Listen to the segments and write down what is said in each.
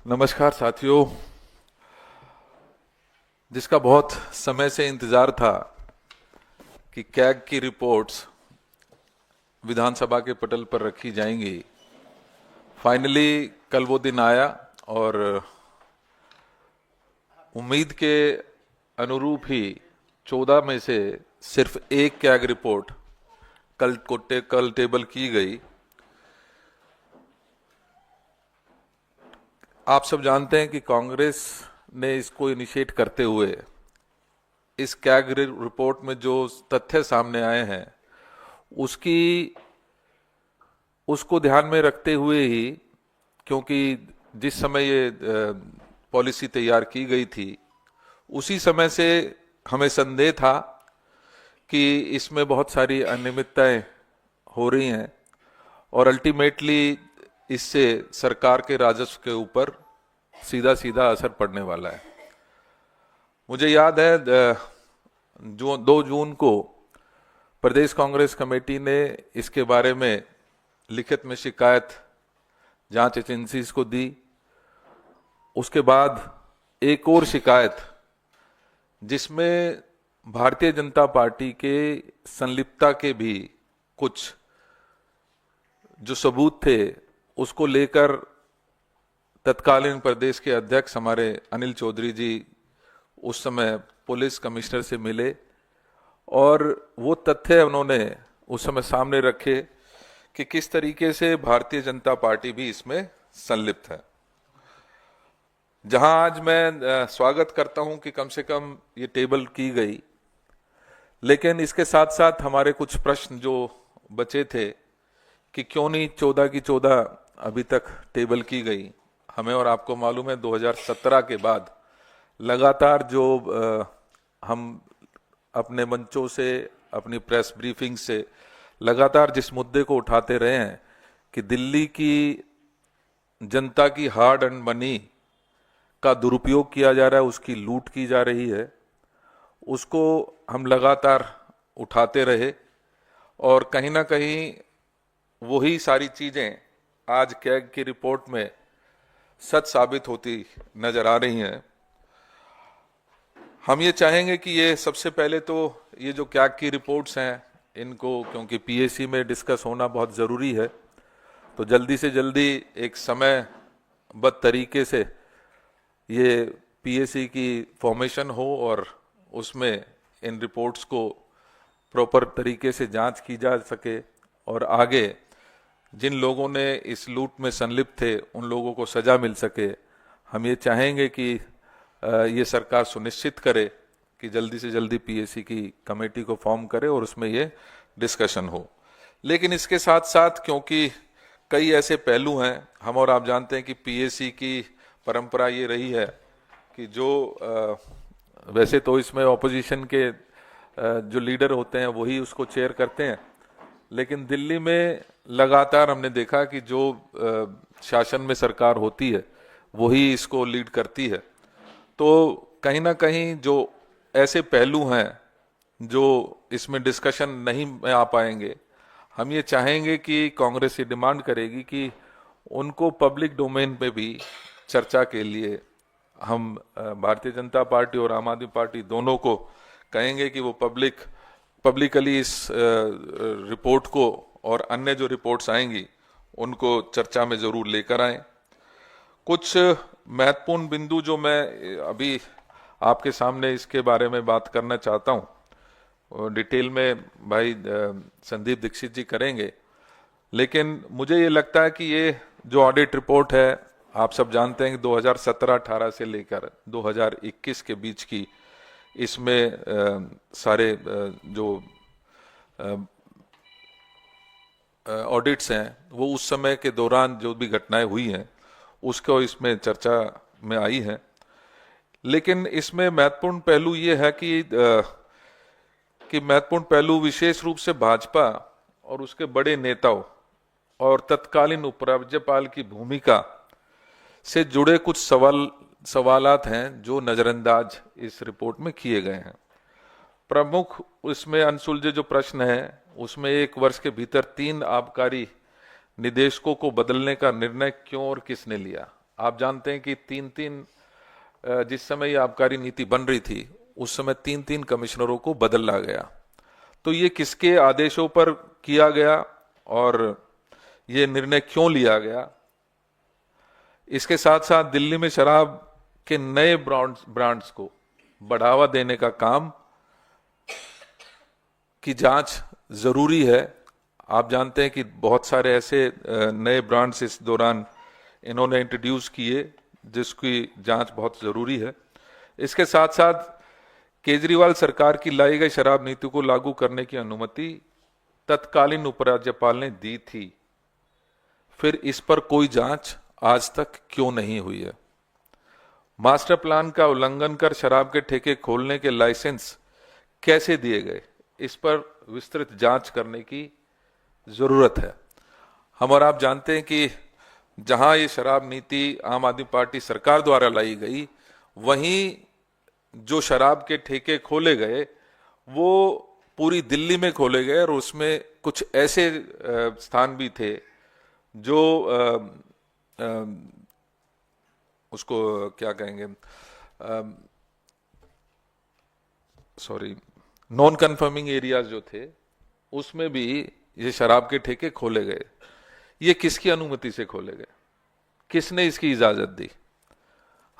नमस्कार साथियों। जिसका बहुत समय से इंतजार था कि कैग की रिपोर्ट्स विधानसभा के पटल पर रखी जाएंगी, फाइनली कल वो दिन आया और उम्मीद के अनुरूप ही 14 में से सिर्फ एक कैग रिपोर्ट कल टेबल की गई। आप सब जानते हैं कि कांग्रेस ने इसको इनिशिएट करते हुए इस कैग रिपोर्ट में जो तथ्य सामने आए हैं उसकी उसको ध्यान में रखते हुए ही, क्योंकि जिस समय ये पॉलिसी तैयार की गई थी उसी समय से हमें संदेह था कि इसमें बहुत सारी अनियमितताएं हो रही हैं और अल्टीमेटली इससे सरकार के राजस्व के ऊपर सीधा सीधा असर पड़ने वाला है। मुझे याद है 2 जून को प्रदेश कांग्रेस कमेटी ने इसके बारे में लिखित में शिकायत जांच एजेंसीज को दी। उसके बाद एक और शिकायत जिसमें भारतीय जनता पार्टी के संलिप्तता के भी कुछ जो सबूत थे उसको लेकर तत्कालीन प्रदेश के अध्यक्ष हमारे अनिल चौधरी जी उस समय पुलिस कमिश्नर से मिले और वो तथ्य उन्होंने उस समय सामने रखे कि किस तरीके से भारतीय जनता पार्टी भी इसमें संलिप्त है। जहां आज मैं स्वागत करता हूं कि कम से कम ये टेबल की गई, लेकिन इसके साथ साथ हमारे कुछ प्रश्न जो बचे थे कि क्यों नहीं 14 की 14 अभी तक टेबल की गई। हमें और आपको मालूम है 2017 के बाद लगातार जो हम अपने मंचों से, अपनी प्रेस ब्रीफिंग से लगातार जिस मुद्दे को उठाते रहे हैं कि दिल्ली की जनता की हार्ड अर्न्ड मनी का दुरुपयोग किया जा रहा है, उसकी लूट की जा रही है, उसको हम लगातार उठाते रहे और कहीं ना कहीं वही सारी चीजें आज कैग की रिपोर्ट में सच साबित होती नजर आ रही हैं। हम ये चाहेंगे कि ये सबसे पहले तो ये जो कैग की रिपोर्ट्स हैं इनको, क्योंकि पीएसी में डिस्कस होना बहुत ज़रूरी है, तो जल्दी से जल्दी एक समयबद्ध तरीके से ये पीएसी की फॉर्मेशन हो और उसमें इन रिपोर्ट्स को प्रॉपर तरीके से जांच की जा सके और आगे जिन लोगों ने इस लूट में संलिप्त थे उन लोगों को सजा मिल सके। हम ये चाहेंगे कि ये सरकार सुनिश्चित करे कि जल्दी से जल्दी पीएसी की कमेटी को फॉर्म करे और उसमें ये डिस्कशन हो। लेकिन इसके साथ साथ क्योंकि कई ऐसे पहलू हैं, हम और आप जानते हैं कि पीएसी की परंपरा ये रही है कि जो वैसे तो इसमें ऑपोजिशन के जो लीडर होते हैं वही उसको चेयर करते हैं, लेकिन दिल्ली में लगातार हमने देखा कि जो शासन में सरकार होती है वही इसको लीड करती है। तो कहीं ना कहीं जो ऐसे पहलू हैं जो इसमें डिस्कशन नहीं में आ पाएंगे, हम ये चाहेंगे कि कांग्रेस ये डिमांड करेगी कि उनको पब्लिक डोमेन पे भी चर्चा के लिए हम भारतीय जनता पार्टी और आम आदमी पार्टी दोनों को कहेंगे कि वो पब्लिकली इस रिपोर्ट को और अन्य जो रिपोर्ट्स आएंगी उनको चर्चा में जरूर लेकर आएं। कुछ महत्वपूर्ण बिंदु जो मैं अभी आपके सामने इसके बारे में बात करना चाहता हूं, डिटेल में भाई संदीप दीक्षित जी करेंगे, लेकिन मुझे ये लगता है कि ये जो ऑडिट रिपोर्ट है, आप सब जानते हैं कि 2017-18 से लेकर 2021 के बीच की इसमें सारे जो ऑडिट्स हैं वो उस समय के दौरान जो भी घटनाएं हुई हैं उसको इसमें चर्चा में आई है। लेकिन इसमें महत्वपूर्ण पहलू ये है कि महत्वपूर्ण पहलू विशेष रूप से भाजपा और उसके बड़े नेताओं और तत्कालीन उपराज्यपाल की भूमिका से जुड़े कुछ सवालात हैं जो नजरअंदाज इस रिपोर्ट में किए गए हैं। प्रमुख इसमें अनसुलझे जो प्रश्न हैं उसमें 1 वर्ष के भीतर 3 आबकारी निदेशकों को बदलने का निर्णय क्यों और किसने लिया। आप जानते हैं कि तीन तीन जिस समय ये आबकारी नीति बन रही थी उस समय तीन तीन कमिश्नरों को बदला गया। तो ये किसके आदेशों पर किया गया और ये निर्णय क्यों लिया गया? इसके साथ साथ दिल्ली में शराब के नए ब्रांड्स को बढ़ावा देने का काम की जांच जरूरी है। आप जानते हैं कि बहुत सारे ऐसे नए ब्रांड्स इस दौरान इन्होंने इंट्रोड्यूस किए जिसकी जांच बहुत जरूरी है। इसके साथ साथ केजरीवाल सरकार की लाई गई शराब नीति को लागू करने की अनुमति तत्कालीन उपराज्यपाल ने दी थी, फिर इस पर कोई जांच आज तक क्यों नहीं हुई है? मास्टर प्लान का उल्लंघन कर शराब के ठेके खोलने के लाइसेंस कैसे दिए गए, इस पर विस्तृत जांच करने की जरूरत है। हम और आप जानते हैं कि जहां ये शराब नीति आम आदमी पार्टी सरकार द्वारा लाई गई, वहीं जो शराब के ठेके खोले गए वो पूरी दिल्ली में खोले गए और उसमें कुछ ऐसे स्थान भी थे जो उसको क्या कहेंगे, सॉरी, नॉन कन्फर्मिंग एरियाज जो थे उसमें भी ये शराब के ठेके खोले गए। ये किसकी अनुमति से खोले गए? किसने इसकी इजाजत दी?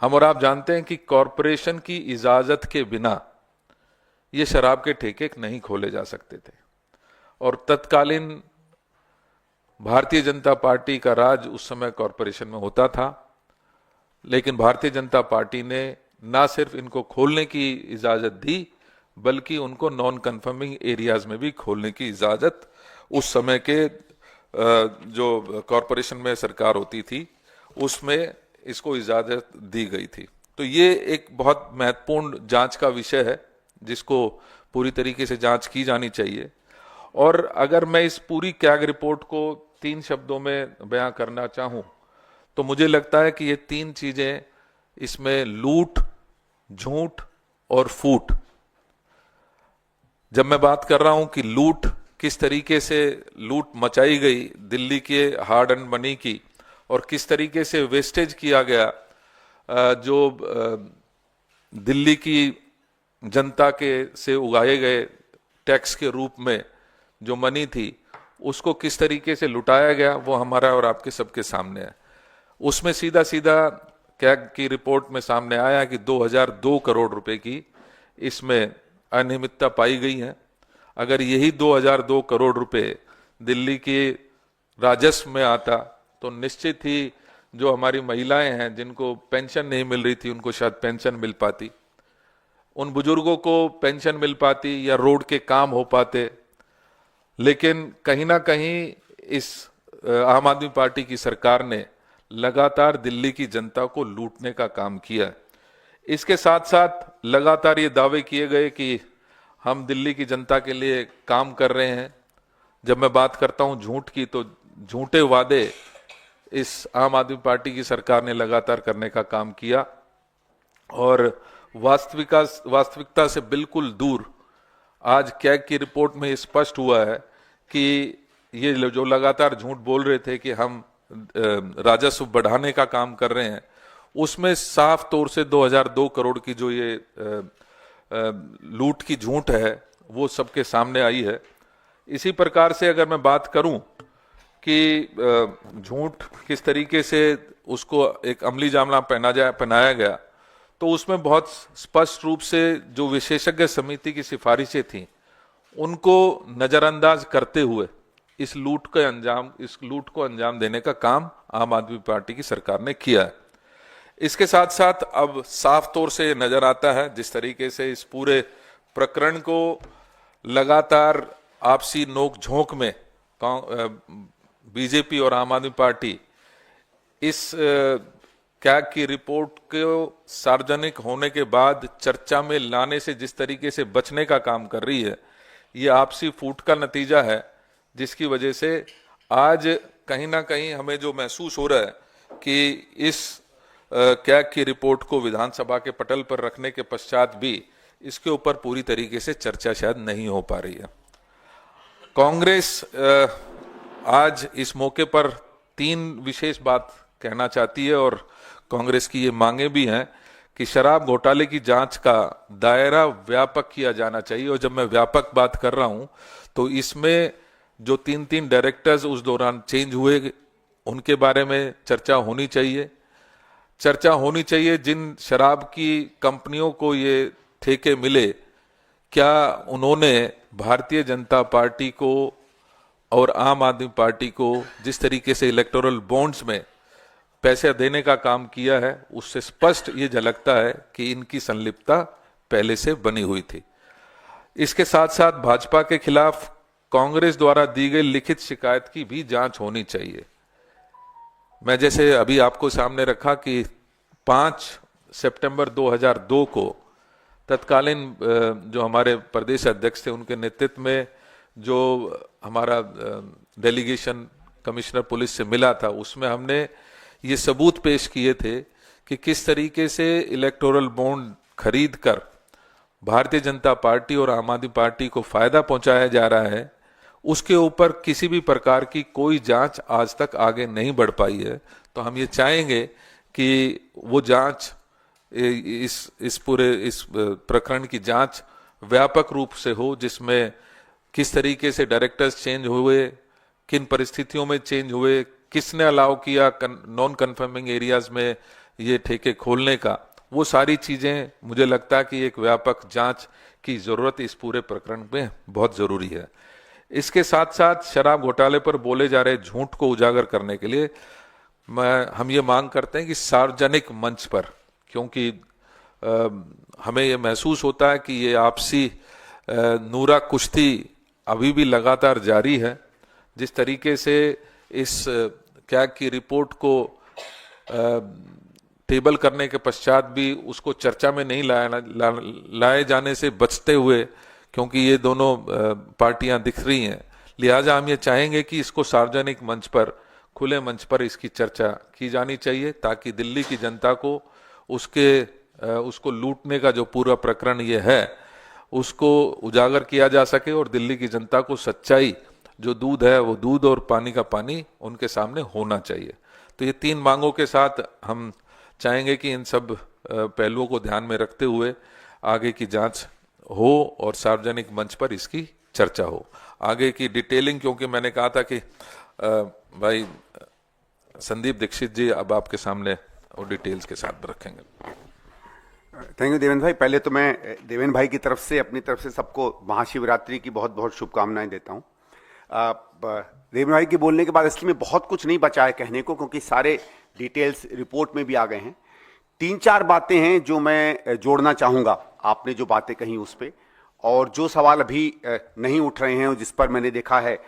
हम और आप जानते हैं कि कॉरपोरेशन की इजाजत के बिना ये शराब के ठेके नहीं खोले जा सकते थे। और तत्कालीन भारतीय जनता पार्टी का राज उस समय कॉरपोरेशन में होता था, लेकिन भारतीय जनता पार्टी ने ना सिर्फ इनको खोलने की इजाजत दी बल्कि उनको नॉन कन्फर्मिंग एरियाज में भी खोलने की इजाजत उस समय के जो कॉरपोरेशन में सरकार होती थी उसमें इसको इजाजत दी गई थी। तो ये एक बहुत महत्वपूर्ण जांच का विषय है जिसको पूरी तरीके से जांच की जानी चाहिए। और अगर मैं इस पूरी कैग रिपोर्ट को 3 शब्दों में बयां करना चाहूं तो मुझे लगता है कि ये 3 चीजें इसमें लूट, झूठ और फूट। जब मैं बात कर रहा हूं कि लूट, किस तरीके से लूट मचाई गई दिल्ली के हार्ड एंड मनी की और किस तरीके से वेस्टेज किया गया, जो दिल्ली की जनता के से उगाए गए टैक्स के रूप में जो मनी थी उसको किस तरीके से लुटाया गया, वो हमारा और आपके सबके सामने है। उसमें सीधा सीधा कैग की रिपोर्ट में सामने आया कि 2002 करोड़ रुपए की इसमें अनियमितता पाई गई है। अगर यही 2002 करोड़ रुपए दिल्ली के राजस्व में आता तो निश्चित ही जो हमारी महिलाएं हैं जिनको पेंशन नहीं मिल रही थी उनको शायद पेंशन मिल पाती, उन बुजुर्गों को पेंशन मिल पाती या रोड के काम हो पाते। लेकिन कहीं ना कहीं इस आम आदमी पार्टी की सरकार ने लगातार दिल्ली की जनता को लूटने का काम किया। इसके साथ साथ लगातार ये दावे किए गए कि हम दिल्ली की जनता के लिए काम कर रहे हैं। जब मैं बात करता हूं झूठ की, तो झूठे वादे इस आम आदमी पार्टी की सरकार ने लगातार करने का काम किया और वास्तविकता से बिल्कुल दूर। आज कैग की रिपोर्ट में स्पष्ट हुआ है कि ये जो लगातार झूठ बोल रहे थे कि हम राजस्व बढ़ाने का काम कर रहे हैं, उसमें साफ तौर से 2002 करोड़ की जो ये लूट की झूठ है वो सबके सामने आई है। इसी प्रकार से अगर मैं बात करूं कि झूठ किस तरीके से उसको एक अमली जामा पहनाया गया, तो उसमें बहुत स्पष्ट रूप से जो विशेषज्ञ समिति की सिफारिशें थी उनको नजरअंदाज करते हुए इस लूट को अंजाम देने का काम आम आदमी पार्टी की सरकार ने किया है। इसके साथ साथ अब साफ तौर से नजर आता है जिस तरीके से इस पूरे प्रकरण को लगातार आपसी नोक झोंक में बीजेपी और आम आदमी पार्टी इस कैग की रिपोर्ट को सार्वजनिक होने के बाद चर्चा में लाने से जिस तरीके से बचने का काम कर रही है, ये आपसी फूट का नतीजा है, जिसकी वजह से आज कहीं ना कहीं हमें जो महसूस हो रहा है कि इस कैग की रिपोर्ट को विधानसभा के पटल पर रखने के पश्चात भी इसके ऊपर पूरी तरीके से चर्चा शायद नहीं हो पा रही है। कांग्रेस आज इस मौके पर 3 विशेष बात कहना चाहती है और कांग्रेस की ये मांगे भी हैं कि शराब घोटाले की जांच का दायरा व्यापक किया जाना चाहिए। और जब मैं व्यापक बात कर रहा हूं तो इसमें जो 3 डायरेक्टर्स उस दौरान चेंज हुए उनके बारे में चर्चा होनी चाहिए। चर्चा होनी चाहिए जिन शराब की कंपनियों को ये ठेके मिले, क्या उन्होंने भारतीय जनता पार्टी को और आम आदमी पार्टी को जिस तरीके से इलेक्टोरल बॉन्ड्स में पैसे देने का काम किया है, उससे स्पष्ट ये झलकता है कि इनकी संलिप्तता पहले से बनी हुई थी। इसके साथ साथ भाजपा के खिलाफ कांग्रेस द्वारा दी गई लिखित शिकायत की भी जांच होनी चाहिए। मैं जैसे अभी आपको सामने रखा कि 5 सितंबर 2002 को तत्कालीन जो हमारे प्रदेश अध्यक्ष थे उनके नेतृत्व में जो हमारा डेलीगेशन कमिश्नर पुलिस से मिला था, उसमें हमने ये सबूत पेश किए थे कि किस तरीके से इलेक्टोरल बॉन्ड खरीद कर भारतीय जनता पार्टी और आम आदमी पार्टी को फायदा पहुंचाया जा रहा है। उसके ऊपर किसी भी प्रकार की कोई जांच आज तक आगे नहीं बढ़ पाई है। तो हम ये चाहेंगे कि वो जांच इस प्रकरण की जांच व्यापक रूप से हो, जिसमें किस तरीके से डायरेक्टर्स चेंज हुए, किन परिस्थितियों में चेंज हुए, किसने अलाउ किया नॉन कन्फर्मिंग एरियाज में ये ठेके खोलने का, वो सारी चीजें मुझे लगता है कि एक व्यापक जांच की जरूरत इस पूरे प्रकरण में बहुत जरूरी है। इसके साथ साथ शराब घोटाले पर बोले जा रहे झूठ को उजागर करने के लिए हम ये मांग करते हैं कि सार्वजनिक मंच पर, क्योंकि हमें ये महसूस होता है कि ये आपसी नूरा कुश्ती अभी भी लगातार जारी है। जिस तरीके से इस कैग की रिपोर्ट को टेबल करने के पश्चात भी उसको चर्चा में नहीं लाए जाने से बचते हुए, क्योंकि ये दोनों पार्टियां दिख रही हैं, लिहाजा हम ये चाहेंगे कि इसको सार्वजनिक मंच पर, खुले मंच पर इसकी चर्चा की जानी चाहिए, ताकि दिल्ली की जनता को उसको लूटने का जो पूरा प्रकरण ये है उसको उजागर किया जा सके और दिल्ली की जनता को सच्चाई, जो दूध है वो दूध और पानी का पानी उनके सामने होना चाहिए। तो ये 3 मांगों के साथ हम चाहेंगे कि इन सब पहलुओं को ध्यान में रखते हुए आगे की जांच हो और सार्वजनिक मंच पर इसकी चर्चा हो। आगे की डिटेलिंग, क्योंकि मैंने कहा था कि भाई संदीप दीक्षित जी अब आपके सामने वो डिटेल्स के साथ रखेंगे। थैंक यू देवेंद्र भाई। पहले तो मैं देवेंद्र भाई की तरफ से, अपनी तरफ से सबको महाशिवरात्रि की बहुत बहुत शुभकामनाएं देता हूं। देवेंद्र भाई के बोलने के बाद असली में बहुत कुछ नहीं बचा है कहने को, क्योंकि सारे डिटेल्स रिपोर्ट में भी आ गए हैं। 3-4 बातें हैं जो मैं जोड़ना चाहूंगा आपने जो बातें कही उस पर, और जो सवाल अभी नहीं उठ रहे हैं और जिस पर मैंने देखा है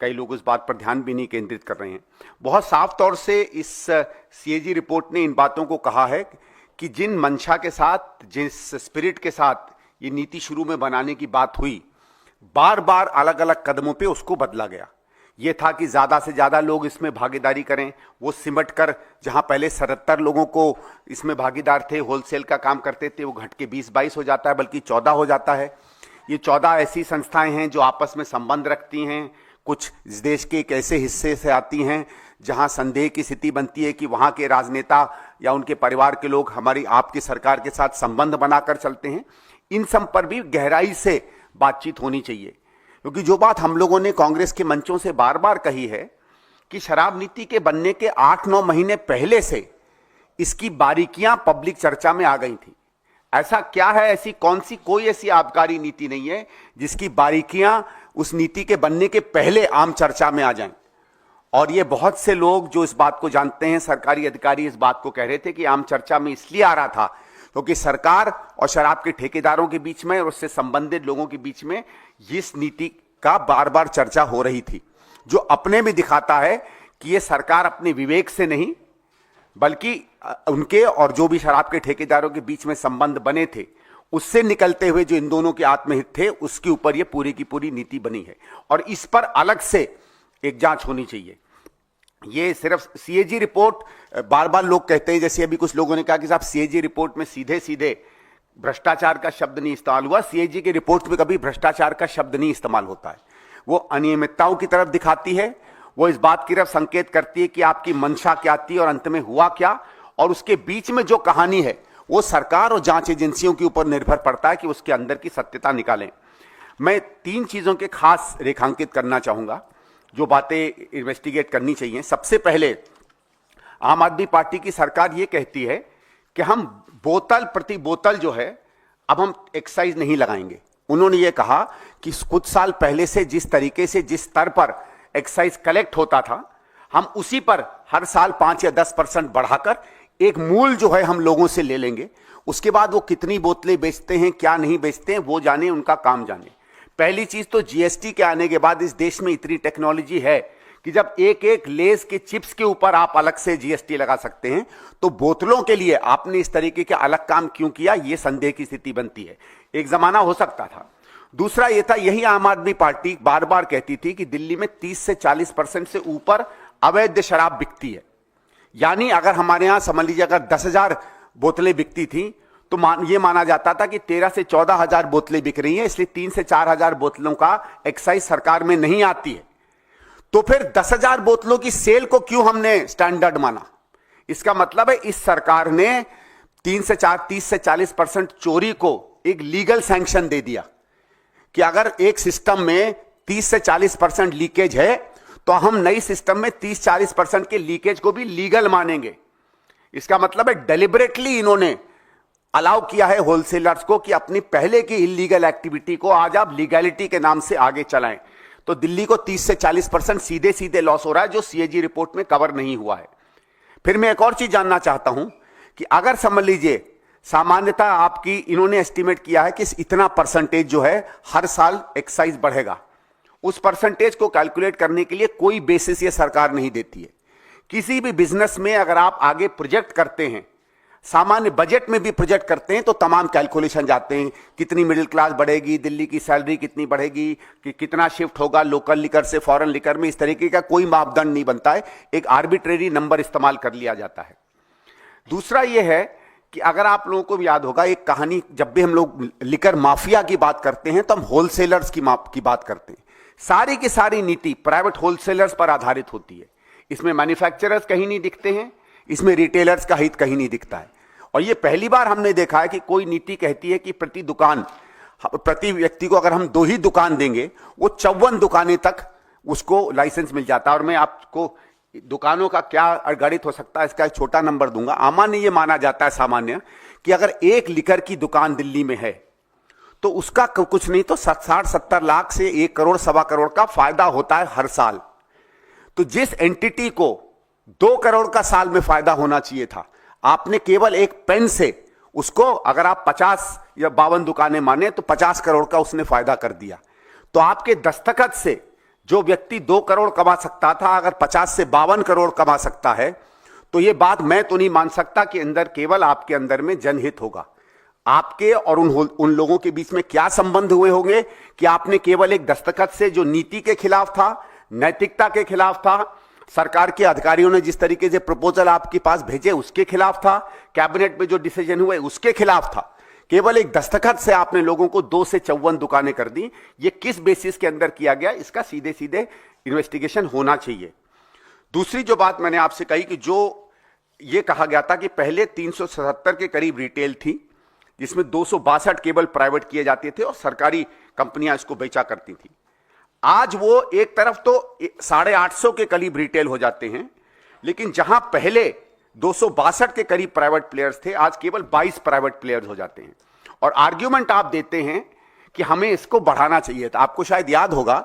कई लोग इस बात पर ध्यान भी नहीं केंद्रित कर रहे हैं। बहुत साफ तौर से इस सीएजी रिपोर्ट ने इन बातों को कहा है कि जिन मंशा के साथ, जिस स्पिरिट के साथ ये नीति शुरू में बनाने की बात हुई, बार बार अलग अलग कदमों पे उसको बदला गया। ये था कि ज्यादा से ज्यादा लोग इसमें भागीदारी करें, वो सिमट कर, जहां पहले 77 लोगों को इसमें भागीदार थे, होलसेल का काम करते थे, वो घट के 20-22 हो जाता है, बल्कि 14 हो जाता है। ये 14 ऐसी संस्थाएं हैं जो आपस में संबंध रखती हैं, कुछ इस देश के एक ऐसे हिस्से से आती हैं जहां संदेह की स्थिति बनती है कि वहां के राजनेता या उनके परिवार के लोग हमारी आपकी सरकार के साथ संबंध बनाकर चलते हैं। इन सब पर भी गहराई से बातचीत होनी चाहिए, क्योंकि जो बात हम लोगों ने कांग्रेस के मंचों से बार बार कही है कि शराब नीति के बनने के 8-9 महीने पहले से इसकी बारीकियां पब्लिक चर्चा में आ गई थी। ऐसा क्या है, ऐसी कौन सी कोई ऐसी आबकारी नीति नहीं है जिसकी बारीकियां उस नीति के बनने के पहले आम चर्चा में आ जाएं। और ये बहुत से लोग जो इस बात को जानते हैं, सरकारी अधिकारी इस बात को कह रहे थे कि आम चर्चा में इसलिए आ रहा था क्योंकि सरकार और शराब के ठेकेदारों के बीच में और उससे संबंधित लोगों के बीच में इस नीति का बार बार चर्चा हो रही थी, जो अपने में दिखाता है कि ये सरकार अपने विवेक से नहीं, बल्कि उनके और जो भी शराब के ठेकेदारों के बीच में संबंध बने थे उससे निकलते हुए जो इन दोनों के आत्महित थे, उसके ऊपर ये पूरी की पूरी नीति बनी है। और इस पर अलग से एक जांच होनी चाहिए। ये सिर्फ सीएजी रिपोर्ट, बार बार लोग कहते हैं, जैसे अभी कुछ लोगों ने कहा कि साहब सीएजी रिपोर्ट में सीधे सीधे भ्रष्टाचार का शब्द नहीं इस्तेमाल हुआ। सीएजी की रिपोर्ट में कभी भ्रष्टाचार का शब्द नहीं इस्तेमाल होता है। वो अनियमितताओं की तरफ दिखाती है, वो इस बात की तरफ संकेत करती है कि आपकी मंशा क्या थी और अंत में हुआ क्या, और उसके बीच में जो कहानी है वो सरकार और जांच एजेंसियों के ऊपर निर्भर पड़ता है कि उसके अंदर की सत्यता निकालें। मैं 3 चीजों के खास रेखांकित करना चाहूंगा जो बातें इन्वेस्टिगेट करनी चाहिए। सबसे पहले, आम आदमी पार्टी की सरकार ये कहती है कि हम बोतल प्रति बोतल जो है अब हम एक्साइज नहीं लगाएंगे। उन्होंने ये कहा कि कुछ साल पहले से जिस तरीके से जिस स्तर पर एक्साइज कलेक्ट होता था, हम उसी पर हर साल 5 या 10% बढ़ाकर एक मूल जो है हम लोगों से ले लेंगे। उसके बाद वो कितनी बोतलें बेचते हैं, क्या नहीं बेचते हैं, वो जाने, उनका काम जाने। पहली चीज तो जीएसटी के आने के बाद इस देश में इतनी टेक्नोलॉजी है कि जब एक एक लेस के चिप्स के ऊपर आप अलग से जीएसटी लगा सकते हैं, तो बोतलों के लिए आपने इस तरीके के अलग काम क्यों किया, यह संदेह की स्थिति बनती है। एक जमाना हो सकता था। दूसरा यह था, यही आम आदमी पार्टी बार बार कहती थी कि दिल्ली में 30 से 40% से ऊपर अवैध शराब बिकती है। यानी अगर हमारे यहां समझ लीजिए अगर 10,000 बोतलें बिकती थी तो यह माना जाता था कि 13 से 14,000 बोतलें बिक रही हैं, इसलिए 3 से 4,000 बोतलों का एक्साइज सरकार में नहीं आती है। तो फिर 10,000 बोतलों की सेल को क्यों हमने स्टैंडर्ड माना? इसका मतलब है इस सरकार ने 30 से 40% चोरी को एक लीगल सैंक्शन दे दिया कि अगर एक सिस्टम में 30 से 40% लीकेज है तो हम नई सिस्टम में 30-40% के लीकेज को भी लीगल मानेंगे। इसका मतलब है डेलिबरेटली इन्होंने अलाउ किया है होलसेलर्स को कि अपनी पहले की इलीगल एक्टिविटी को आज आप लीगैलिटी के नाम से आगे चलाएं। तो दिल्ली को 30 से 40% सीधे सीधे लॉस हो रहा है जो सीएजी रिपोर्ट में कवर नहीं हुआ है। फिर मैं एक और चीज जानना चाहता हूं कि अगर समझ लीजिए सामान्यतः आपकी इन्होंने एस्टिमेट किया है कि इतना परसेंटेज जो है हर साल एक्साइज बढ़ेगा, उस परसेंटेज को कैलकुलेट करने के लिए कोई बेसिस ये सरकार नहीं देती है। किसी भी बिजनेस में अगर आप आगे प्रोजेक्ट करते हैं, सामान्य बजट में भी प्रोजेक्ट करते हैं, तो तमाम कैलकुलेशन जाते हैं, कितनी मिडिल क्लास बढ़ेगी, दिल्ली की सैलरी कितनी बढ़ेगी, कि कितना शिफ्ट होगा लोकल लिकर से फॉरेन लिकर में, इस तरीके का कोई मापदंड नहीं बनता है, एक आर्बिट्रेरी नंबर इस्तेमाल कर लिया जाता है। दूसरा यह है कि अगर आप लोगों को भी याद होगा एक कहानी, जब भी हम लोग लिकर माफिया की बात करते हैं तो हम होलसेलर्स की बात करते हैं। सारी की सारी नीति प्राइवेट होलसेलर्स पर आधारित होती है। इसमें मैन्युफैक्चरर्स कहीं नहीं दिखते हैं, इसमें रिटेलर्स का हित कहीं नहीं दिखता है। और ये पहली बार हमने देखा है कि कोई नीति कहती है कि प्रति व्यक्ति को अगर हम 2 ही दुकान देंगे, वो 54 दुकानें तक उसको लाइसेंस मिल जाता है। और मैं आपको दुकानों का क्या गणित हो सकता है इसका एक छोटा नंबर दूंगा। सामान्य ये माना जाता है सामान्य कि अगर एक लिकर की दुकान दिल्ली में है तो उसका कुछ नहीं तो 60-70 लाख से 1 करोड़ 1.25 करोड़ का फायदा होता है हर साल। तो जिस एंटिटी को 2 करोड़ का साल में फायदा होना चाहिए था, आपने केवल एक पेन से उसको, अगर आप 50 या 52 दुकानें माने तो 50 करोड़ का उसने फायदा कर दिया। तो आपके दस्तखत से जो व्यक्ति 2 करोड़ कमा सकता था अगर 50 से 52 करोड़ कमा सकता है, तो यह बात मैं तो नहीं मान सकता कि अंदर केवल आपके अंदर में जनहित होगा। आपके और उन लोगों के बीच में क्या संबंध हुए होंगे कि आपने केवल एक दस्तखत से, जो नीति के खिलाफ था, नैतिकता के खिलाफ था, सरकार के अधिकारियों ने जिस तरीके से प्रपोजल आपके पास भेजे उसके खिलाफ था, कैबिनेट में जो डिसीजन हुए उसके खिलाफ था, केवल एक दस्तखत से आपने लोगों को 2 से 54 दुकानें कर दी। ये किस बेसिस के अंदर किया गया, इसका सीधे सीधे इन्वेस्टिगेशन होना चाहिए। दूसरी जो बात मैंने आपसे कही कि जो ये कहा गया था कि पहले 377 के करीब रिटेल थी, जिसमें 262 केवल प्राइवेट किए जाते थे और सरकारी कंपनियां इसको बेचा करती थी। आज वो एक तरफ तो 850 के करीब रिटेल हो जाते हैं, लेकिन जहां पहले 262 के करीब प्राइवेट प्लेयर्स थे, आज केवल 22 प्राइवेट प्लेयर्स हो जाते हैं। और आर्ग्यूमेंट आप देते हैं कि हमें इसको बढ़ाना चाहिए था। आपको शायद याद होगा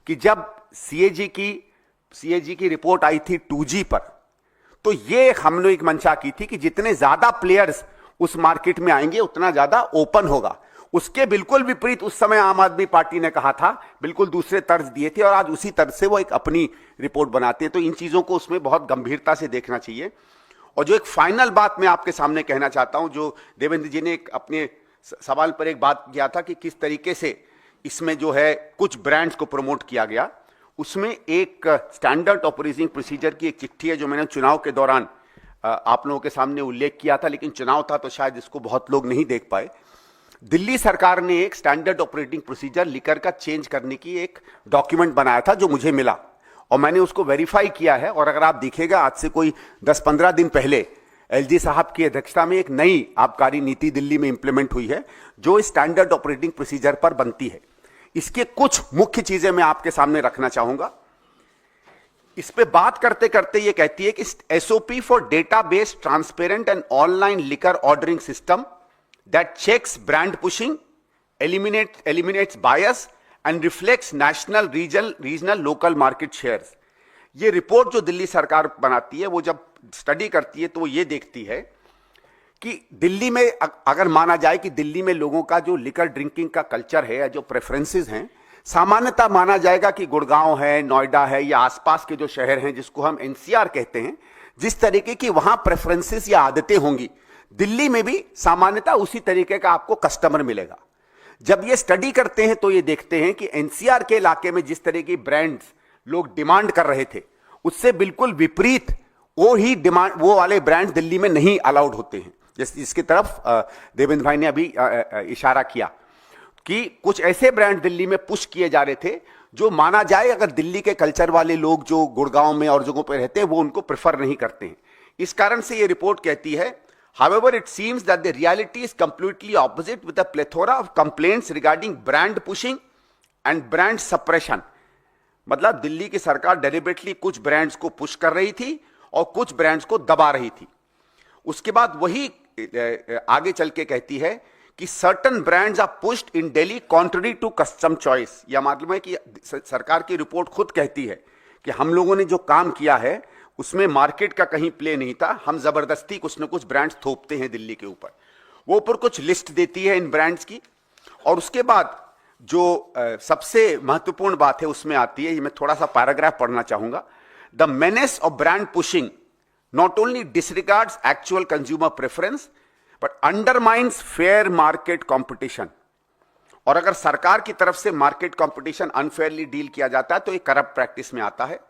कि जब सीएजी की रिपोर्ट आई थी 2G पर, तो ये हमने एक मंशा की थी कि जितने ज्यादा प्लेयर्स उस मार्केट में आएंगे उतना ज्यादा ओपन होगा। उसके बिल्कुल विपरीत उस समय आम आदमी पार्टी ने कहा था, बिल्कुल दूसरे तर्ज दिए थे, और आज उसी तर्ज से वो एक अपनी रिपोर्ट बनाते हैं। तो इन चीजों को उसमें बहुत गंभीरता से देखना चाहिए। और जो एक फाइनल बात मैं आपके सामने कहना चाहता हूं, जो देवेंद्र जी ने एक अपने सवाल पर एक बात किया था कि किस तरीके से इसमें जो है कुछ ब्रांड्स को प्रमोट किया गया, उसमें एक स्टैंडर्ड ऑपरेटिंग प्रोसीजर की एक चिट्ठी है जो मैंने चुनाव के दौरान आप लोगों के सामने उल्लेख किया था, लेकिन चुनाव था तो शायद इसको बहुत लोग नहीं देख पाए। दिल्ली सरकार ने एक स्टैंडर्ड ऑपरेटिंग प्रोसीजर लिकर का चेंज करने की एक डॉक्यूमेंट बनाया था जो मुझे मिला, और मैंने उसको वेरीफाई किया है। और अगर आप देखिएगा आज से कोई 10-15 दिन पहले एलजी साहब की अध्यक्षता में एक नई आबकारी नीति दिल्ली में इंप्लीमेंट हुई है जो स्टैंडर्ड ऑपरेटिंग प्रोसीजर पर बनती है। इसके कुछ मुख्य चीजें मैं आपके सामने रखना चाहूंगा। इस पे बात करते करते ये कहती है कि SOP for database transparent and online liquor ordering system that checks brand pushing, eliminates bias and reflects national, regional, local market shares। ये रिपोर्ट जो दिल्ली सरकार बनाती है वो जब स्टडी करती है तो वो ये देखती है कि दिल्ली में अगर माना जाए कि दिल्ली में लोगों का जो लिकर ड्रिंकिंग का कल्चर है या जो प्रेफरेंसेस हैं, सामान्यतः माना जाएगा कि गुड़गांव है, नोएडा है या आसपास के जो शहर हैं जिसको हम एनसीआर कहते हैं, जिस तरीके की वहां प्रेफरेंसेस या आदतें होंगी, दिल्ली में भी सामान्यतः उसी तरीके का आपको कस्टमर मिलेगा। जब ये स्टडी करते हैं तो ये देखते हैं कि एनसीआर के इलाके में जिस तरह की ब्रांड्स लोग डिमांड कर रहे थे उससे बिल्कुल विपरीत वो वाले ब्रांड दिल्ली में नहीं अलाउड होते हैं। जिसकी तरफ देवेंद्र भाई ने अभी इशारा किया कि कुछ ऐसे ब्रांड दिल्ली में पुश किए जा रहे थे जो माना जाए अगर दिल्ली के कल्चर वाले लोग जो गुड़गांव में और जगहों पर रहते हैं वो उनको प्रेफर नहीं करते हैं। इस कारण से ये रिपोर्ट कहती है, however it seems that the reality is completely opposite with a plethora of complaints regarding brand pushing and brand suppression। मतलब दिल्ली की सरकार डेलिबरेटली कुछ ब्रांड्स को पुश कर रही थी और कुछ ब्रांड्स को दबा रही थी। उसके बाद वही आगे चल के कहती है कि certain brands are pushed in Delhi contrary to custom choice. यह मतलब है कि सरकार की रिपोर्ट खुद कहती है कि हम लोगों ने जो काम किया है उसमें मार्केट का कहीं प्ले नहीं था, हम जबरदस्ती कुछ न कुछ ब्रांड्स थोपते हैं दिल्ली के ऊपर। वो ऊपर कुछ लिस्ट देती है इन ब्रांड्स की और उसके बाद जो सबसे महत्वपूर्ण बात है उसमें आती है, ये मैं थोड़ा सा पैराग्राफ पढ़ना चाहूंगा। The menace of brand pushing not only डिसरिगार्ड्स actual consumer preference but undermines fair market competition. और अगर सरकार की तरफ से मार्केट कॉम्पिटिशन अनफेयरली डील किया जाता है तो ये करप्ट प्रैक्टिस में आता है।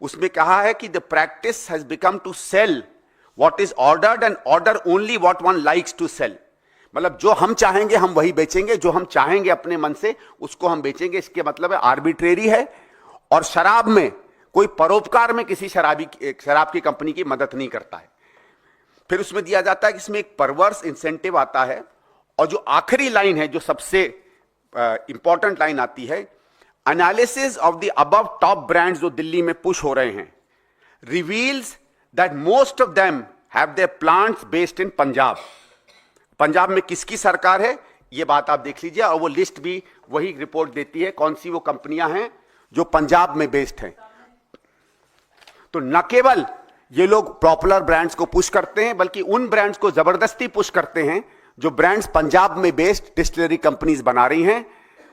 उसमें कहा है कि the practice has become to sell what is ordered and order only what one likes to sell. मतलब जो हम चाहेंगे हम वही बेचेंगे, जो हम चाहेंगे अपने मन से उसको हम बेचेंगे। इसके मतलब है आर्बिट्रेरी है और शराब में कोई परोपकार में किसी शराब की कंपनी की मदद नहीं करता है। फिर उसमें दिया जाता है कि इसमें एक परवर्स इंसेंटिव आता है और जो आखिरी लाइन है, जो सबसे इंपॉर्टेंट लाइन आती है, analysis of the above top brands जो दिल्ली में पुश हो रहे हैं reveals that most of them have their plants based in Punjab. Punjab में किसकी सरकार है ये बात आप देख लीजिए और वो लिस्ट भी वही रिपोर्ट देती है कौन सी वो कंपनियां हैं जो पंजाब में बेस्ड हैं। तो न केवल ये लोग पॉपुलर ब्रांड्स को पुश करते हैं बल्कि उन ब्रांड्स को जबरदस्ती पुश करते हैं जो ब्रांड्स पंजाब में बेस्ड डिस्टिलरी कंपनीज बना रही हैं।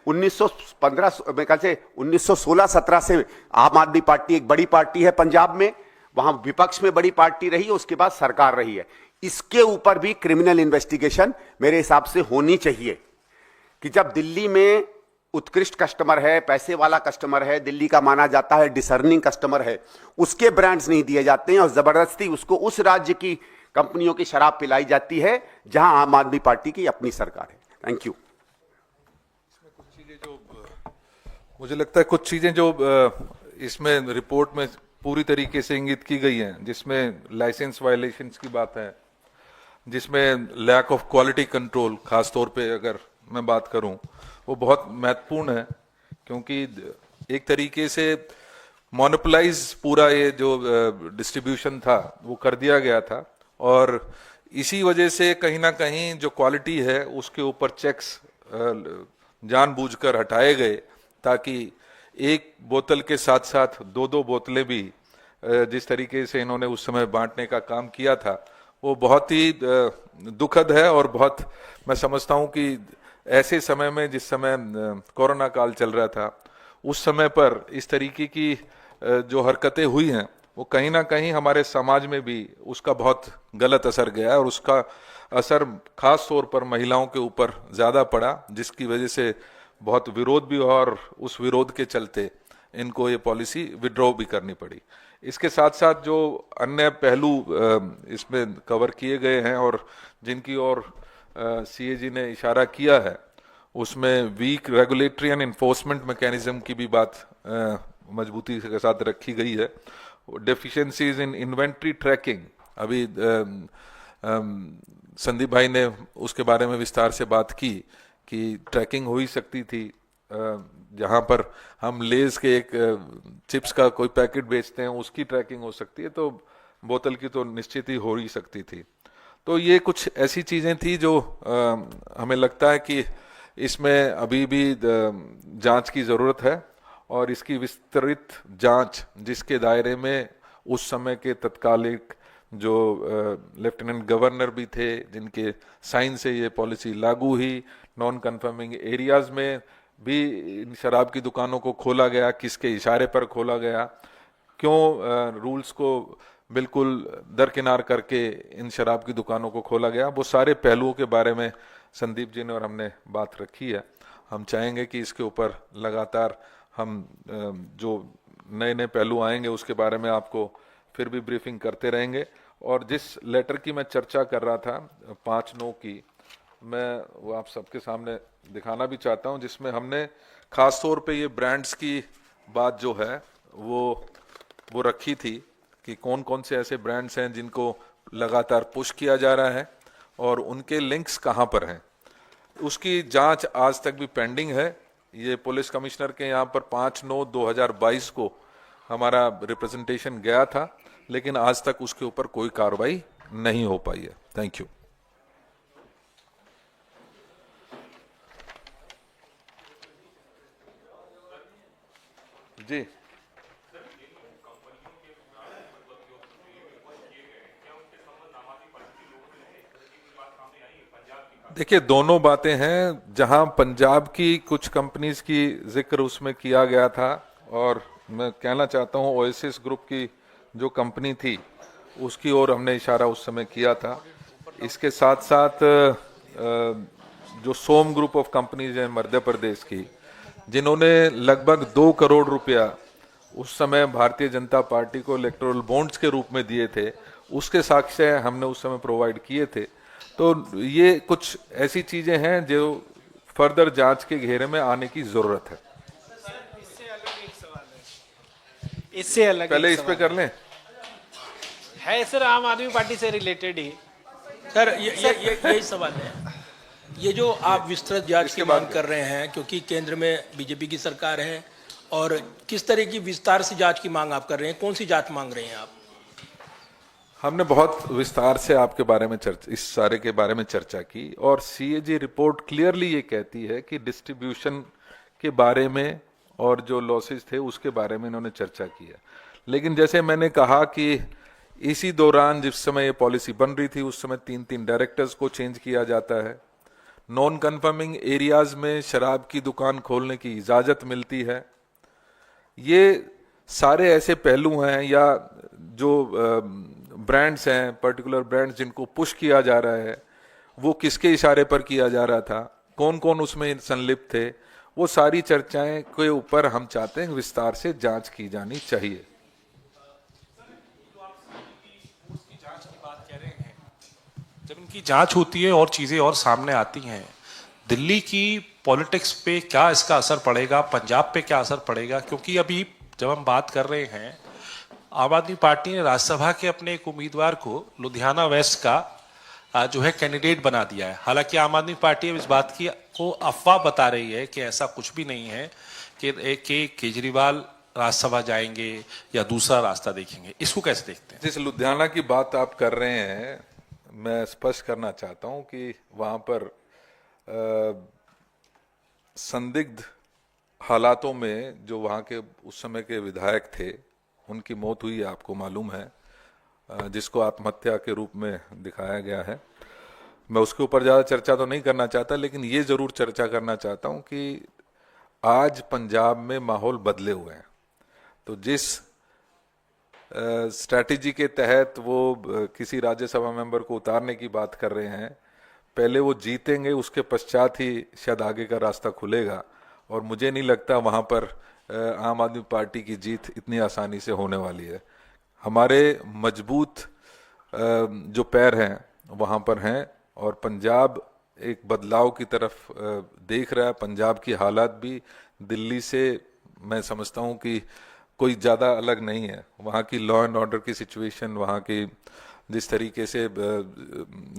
1916-17 से आम आदमी पार्टी एक बड़ी पार्टी है पंजाब में, वहां विपक्ष में बड़ी पार्टी रही है, उसके बाद सरकार रही है। इसके ऊपर भी क्रिमिनल इन्वेस्टिगेशन मेरे हिसाब से होनी चाहिए कि जब दिल्ली में उत्कृष्ट कस्टमर है, पैसे वाला कस्टमर है, दिल्ली का माना जाता है डिसर्निंग कस्टमर है, उसके ब्रांड्स नहीं दिए जाते हैं और जबरदस्ती उसको उस राज्य की कंपनियों की शराब पिलाई जाती है जहां आम आदमी पार्टी की अपनी सरकार है। Thank you. मुझे लगता है कुछ चीजें जो इसमें रिपोर्ट में पूरी तरीके से इंगित की गई हैं, जिसमें लाइसेंस वायलेशंस की बात है, जिसमें लैक ऑफ क्वालिटी कंट्रोल खास तौर पे अगर मैं बात करूं, वो बहुत महत्वपूर्ण है क्योंकि एक तरीके से मोनोपोलाइज पूरा ये जो डिस्ट्रीब्यूशन था वो कर दिया गया था और इसी वजह से कहीं ना कहीं जो क्वालिटी है उसके ऊपर चेक्स जानबूझकर हटाए गए ताकि एक बोतल के साथ साथ दो बोतलें भी जिस तरीके से इन्होंने उस समय बांटने का काम किया था वो बहुत ही दुखद है। और बहुत मैं समझता हूं कि ऐसे समय में जिस समय कोरोना काल चल रहा था उस समय पर इस तरीके की जो हरकतें हुई हैं वो कहीं ना कहीं हमारे समाज में भी उसका बहुत गलत असर गया और उसका असर खास तौर पर महिलाओं के ऊपर ज्यादा पड़ा, जिसकी वजह से बहुत विरोध भी हुआ और उस विरोध के चलते इनको ये पॉलिसी विड्रॉ भी करनी पड़ी। इसके साथ साथ जो अन्य पहलू इसमें कवर किए गए हैं और जिनकी ओर सीएजी ने इशारा किया है उसमें weak regulatory and enforcement mechanism की भी बात मजबूती के साथ रखी गई है। डेफिशिएंसीज इन इन्वेंट्री ट्रैकिंग, अभी संदीप भाई ने उसके बारे में विस्तार से बात की कि ट्रैकिंग हो ही सकती थी। जहां पर हम लेज के एक चिप्स का कोई पैकेट बेचते हैं उसकी ट्रैकिंग हो सकती है, तो बोतल की तो निश्चित ही हो ही सकती थी। तो ये कुछ ऐसी चीजें थी जो हमें लगता है कि इसमें अभी भी जांच की जरूरत है, और इसकी विस्तृत जांच जिसके दायरे में उस समय के तत्कालिक जो लेफ्टिनेंट गवर्नर भी थे, जिनके साइन से ये पॉलिसी लागू हुई, नॉन कन्फर्मिंग एरियाज में भी इन शराब की दुकानों को खोला गया, किसके इशारे पर खोला गया, क्यों रूल्स को बिल्कुल दरकिनार करके इन शराब की दुकानों को खोला गया, वो सारे पहलुओं के बारे में संदीप जी ने और हमने बात रखी है। हम चाहेंगे कि इसके ऊपर लगातार हम जो नए नए पहलू आएंगे उसके बारे में आपको फिर भी ब्रीफिंग करते रहेंगे। और जिस लेटर की मैं चर्चा कर रहा था 5/9 की, मैं वो आप सबके सामने दिखाना भी चाहता हूं, जिसमें हमने खास तौर पे ये ब्रांड्स की बात जो है वो रखी थी कि कौन कौन से ऐसे ब्रांड्स हैं जिनको लगातार पुश किया जा रहा है और उनके लिंक्स कहां पर हैं। उसकी जांच आज तक भी पेंडिंग है। ये पुलिस कमिश्नर के यहाँ पर 5/9/2022 को हमारा रिप्रेजेंटेशन गया था, लेकिन आज तक उसके ऊपर कोई कार्रवाई नहीं हो पाई है। Thank you. जी, देखिए दोनों बातें हैं। जहां पंजाब की कुछ कंपनीज की जिक्र उसमें किया गया था, और मैं कहना चाहता हूं ओएसिस ग्रुप की जो कंपनी थी उसकी ओर हमने इशारा उस समय किया था। इसके साथ साथ जो सोम ग्रुप ऑफ कंपनीज है मध्य प्रदेश की, जिन्होंने लगभग 2 करोड़ रुपया उस समय भारतीय जनता पार्टी को इलेक्टोरल बॉन्ड्स के रूप में दिए थे, उसके साक्ष्य हमने उस समय प्रोवाइड किए थे। तो ये कुछ ऐसी चीजें हैं जो फर्दर जांच के घेरे में आने की जरूरत है। इससे अलग एक सवाल है, इससे अलग पहले एक इस पे सवाल कर लें। है सर, आम आदमी पार्टी से रिलेटेड ही। सर यही सवाल है। ये जो आप विस्तृत जांच की मांग कर रहे हैं, क्योंकि केंद्र में बीजेपी की सरकार है, और किस तरह की विस्तार से जांच की मांग आप कर रहे हैं, कौन सी जांच मांग रहे हैं आप? हमने बहुत विस्तार से आपके बारे में इस सारे के बारे में चर्चा की, और सीएजी रिपोर्ट क्लियरली ये कहती है कि डिस्ट्रीब्यूशन के बारे में और जो लॉसेस थे उसके बारे में इन्होंने चर्चा की है। लेकिन जैसे मैंने कहा कि इसी दौरान जिस समय ये पॉलिसी बन रही थी उस समय 3-3 डायरेक्टर्स को चेंज किया जाता है। नॉन कन्फर्मिंग एरियाज में शराब की दुकान खोलने की इजाजत मिलती है। ये सारे ऐसे पहलू हैं, या जो ब्रांड्स हैं, पर्टिकुलर ब्रांड्स जिनको पुश किया जा रहा है, वो किसके इशारे पर किया जा रहा था, कौन कौन उसमें संलिप्त थे, वो सारी चर्चाएं के ऊपर हम चाहते हैं विस्तार से जांच की जानी चाहिए। जब इनकी जांच होती है और चीजें और सामने आती हैं, दिल्ली की पॉलिटिक्स पे क्या इसका असर पड़ेगा, पंजाब पे क्या असर पड़ेगा? क्योंकि अभी जब हम बात कर रहे हैं, आम आदमी पार्टी ने राज्यसभा के अपने एक उम्मीदवार को लुधियाना वेस्ट का जो है कैंडिडेट बना दिया है। हालांकि आम आदमी पार्टी अब इस बात की को अफवाह बता रही है कि ऐसा कुछ भी नहीं है कि केजरीवाल राज्यसभा जाएंगे या दूसरा रास्ता देखेंगे। इसको कैसे देखते हैं? जिस लुधियाना की बात आप कर रहे हैं, मैं स्पष्ट करना चाहता हूं कि वहां पर संदिग्ध हालातों में जो वहां के उस समय के विधायक थे उनकी मौत हुई है, आपको मालूम है, जिसको आत्महत्या के रूप में दिखाया गया है। मैं उसके ऊपर ज़्यादा चर्चा तो नहीं करना चाहता, लेकिन ये ज़रूर चर्चा करना चाहता हूं कि आज पंजाब में माहौल बदले हुए हैं। तो जिस स्ट्रैटेजी के तहत वो किसी राज्यसभा मेंबर को उतारने की बात कर रहे हैं, पहले वो जीतेंगे, उसके पश्चात ही शायद आगे का रास्ता खुलेगा। और मुझे नहीं लगता वहां पर आम आदमी पार्टी की जीत इतनी आसानी से होने वाली है। हमारे मजबूत जो पैर हैं वहां पर हैं, और पंजाब एक बदलाव की तरफ देख रहा है। पंजाब की हालात भी दिल्ली से मैं समझता हूं कि कोई ज़्यादा अलग नहीं है। वहाँ की लॉ एंड ऑर्डर की सिचुएशन, वहाँ की जिस तरीके से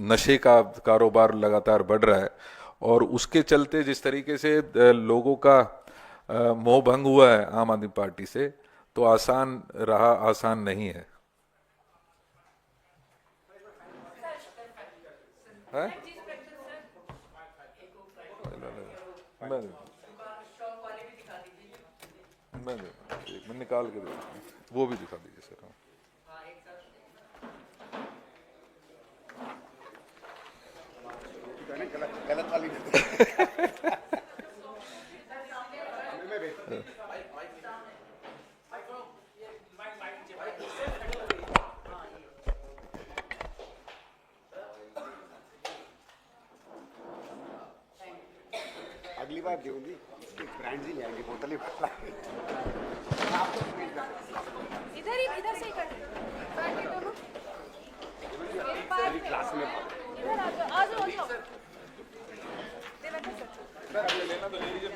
नशे का कारोबार लगातार बढ़ रहा है, और उसके चलते जिस तरीके से लोगों का मोह भंग हुआ है आम आदमी पार्टी से, तो आसान रहा, आसान नहीं है। हैं? मैं निकाल के दे, वो भी दिखा दीजिए सर। हाँ, गलत वाली अगली बार देंगी, ब्रांड ही ले आएंगे, बोतल ही बदला इधर से ही कर बैठ के दोनों एक बार क्लास में इधर आ जाओ देवेंद्र सर लेना तो ले लीजिए।